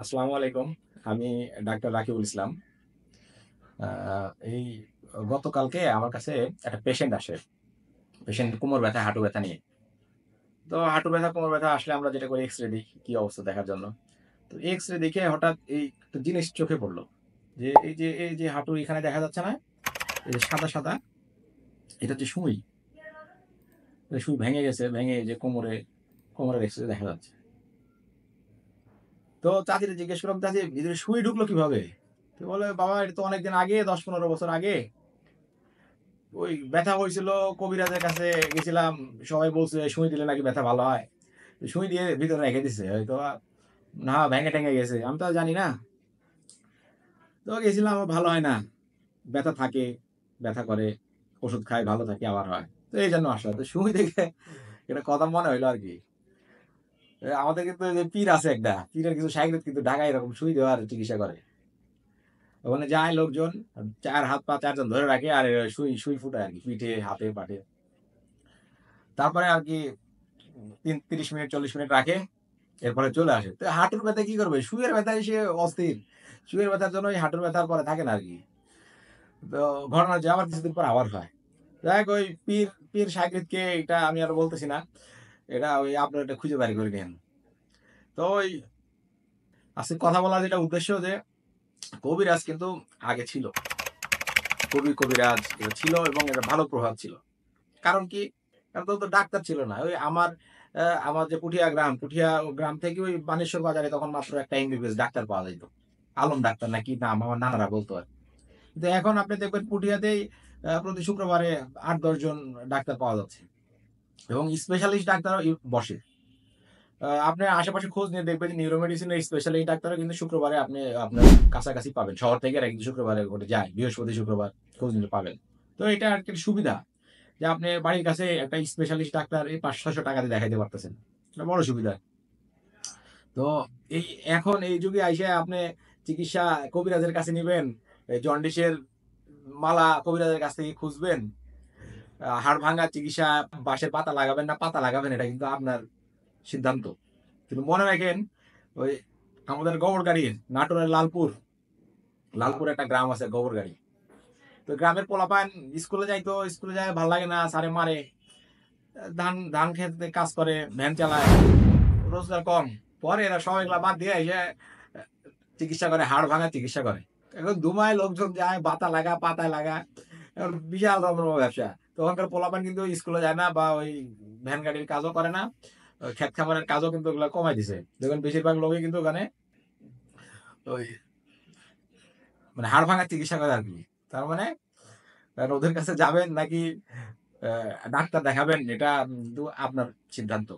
আসসালামু আলাইকুম। আমি ডাক্তার রাকিবুল ইসলাম। আ এই গতকালকে আমার কাছে একটা পেশেন্ট আসে। পেশেন্ট কোমর ব্যথা, হাঁটু ব্যথা নিয়ে। তো হাঁটু ব্যথা, কোমর ব্যথা আসলে আমরা যেটা করি এক্স-রে দেখি কি অবস্থা দেখার জন্য। তো এক্স-রে দেখে হঠাৎ এই একটা জিনিস চোখে পড়ল। যে এই যে হাঁটুর এখানে দেখা যাচ্ছে না? এই যে সাদা, সাদা এটা হচ্ছে সুই। সুই ভেঙে গেছে, ভেঙে এই যে কোমরের এক্স-রে দেখা যাচ্ছে। তো চাচীরে জিজ্ঞেস করলাম, "চাচী ভিতরে সুই ঢুকলো কিভাবে?" তো বলে, "বাবা এটা তো অনেকদিন আগে ১০-১৫ বছর আগে। ওই ব্যথা হইছিল, কবিরাজের কাছে গেছিলাম। সবাই বলছে সুই দিলে নাকি ব্যথা ভালো হয়। তো সুই দিয়ে ভিতরে রেখে দিছে। হয়তোবা না ভেঙে-টেঙে গেছে। আমি তো আর জানি না। তো গেছিলাম ভালো হয় না। ব্যথা থাকে, ব্যথা করে। ওষুধ খাই ভালো থাকি আবার হয়। তো এইজন্য আসা। তো সুই দেখে এটা কথা মনে হইলো আরকি। আমাদের কিন্তু এই যে পীর আছে একটা। পীরের কিছু শাইখদের কিন্তু ঢাকায় এরকম সুই দেওয়ার চিকিৎসা করে। ওখানে যায় লোকজন ৪ হাত পা ৪ জন ধরে রাখে আর সুই ফুটায় আরকি পিঠে, হাতে, পাটে। তারপরে আরকি ৩০ মিনিট ৪০ মিনিট রাখে। এরপরে চলে আসে। তো হাঁটুর ব্যথায় কি করবে? শুয়ের ব্যথায় সে অস্থির। শুয়ের ব্যথার জন্য ওই হাঁটুর ব্যথার পরে থাকে না আরকি। তো ঘটনা হচ্ছে আবার কিছুদিন পর আবার হয়। যাই হোক ওই পীর সাইকিয়াট্রিস্টকে এটা আমি আর বলতেছি না। এটা ওই আপনারা এটা খুঁজে বের করে নিয়েন। তো ওই আজকে কথা বলার যেটা উদ্দেশ্য যে কবিরাজ কিন্তু আগে ছিল। কবিরাজ এটা ছিল এবং এটা ভালো প্রভাব ছিল। কারণ কি? কারণ তো ডাক্তার ছিল না। ওই আমার যে পুঠিয়া গ্রাম থেকে ওই বানেশ্বর বাজারে তখন মাত্র একটা এমবিবিএস ডাক্তার পাওয়া যাইত। আলম ডাক্তার না কি নাম আমার নানারা বলত আরকি। কিন্তু এখন আপনি দেখবেন পুঠিয়াতেই প্রতি শুক্রবারে ৮-১০ জন ডাক্তার পাওয়া যাচ্ছে। এবং স্পেশালিস্ট ডাক্তারও বসে। আপনি আশেপাশে খোঁজ নিয়ে দেখবেন যে নিউরো মেডিসিনের স্পেশালিস্ট ডাক্তারও কিন্তু শুক্রবারে আপনি আপনার কাছাকাছি পাবেন। শহর থেকে এরা কিন্তু শুক্রবারে করে যায়। বৃহস্পতি, শুক্রবার খোঁজ নিলে পাবেন। তো এটা আরকি সুবিধা। যে আপনি বাড়ির কাছে একটা স্পেশালিস্ট ডাক্তার এই ৳৫০০-৬০০ দিয়ে দেখাইতে পারতেছেন। এটা বড় সুবিধা। তো এই এখন এই যুগে আইসা আপনি চিকিৎসা কবিরাজের কাছে নিবেন, জন্ডিসের মালা কবিরাজের কাছ থেকে খুঁজবেন। হাড় ভাঙা চিকিৎসা বাঁশের পাতা লাগাবেন না পাতা লাগাবেন এটা কিন্তু আপনার সিদ্ধান্ত। কিন্তু মনে রাখেন ওই আমাদের গোবরগাড়ির নাটোরের লালপুরে একটা গ্রাম আছে গোবরগাড়ি। তো গ্রামের পোলাপান স্কুলে যাইতো, স্কুলে যায় ভাল লাগে না, স্যারে মারে। ধান ক্ষেতে কাজ করে, ভ্যান চালায়, রোজগার কম। পরে এরা সব এগুলা বাদ দিয়ে এসে আ চিকিৎসা করে, হাড় ভাঙার চিকিৎসা করে। এখন দুমায় লোকজন যায়, বাতা লাগা, পাতায় লাগা। এখন বিশাল রকমের ব্যবসা। তখনকার পোলাপান কিন্তু স্কুলে যায় না বা ওই ভ্যান গাড়ির কাজও করে না। ক্ষেত খামারের কাজও কিন্তু ওগুলা কমায় দিছে। দেখবেন বেশিরভাগ লোকই কিন্তু ওখানে ওই মানে হাড় ভাঙার চিকিৎসা করে আরকি। তার মানে ওদের কাছে যাবেন নাকি ডাক্তার দেখাবেন এটা কিন্তু আপনার সিদ্ধান্ত।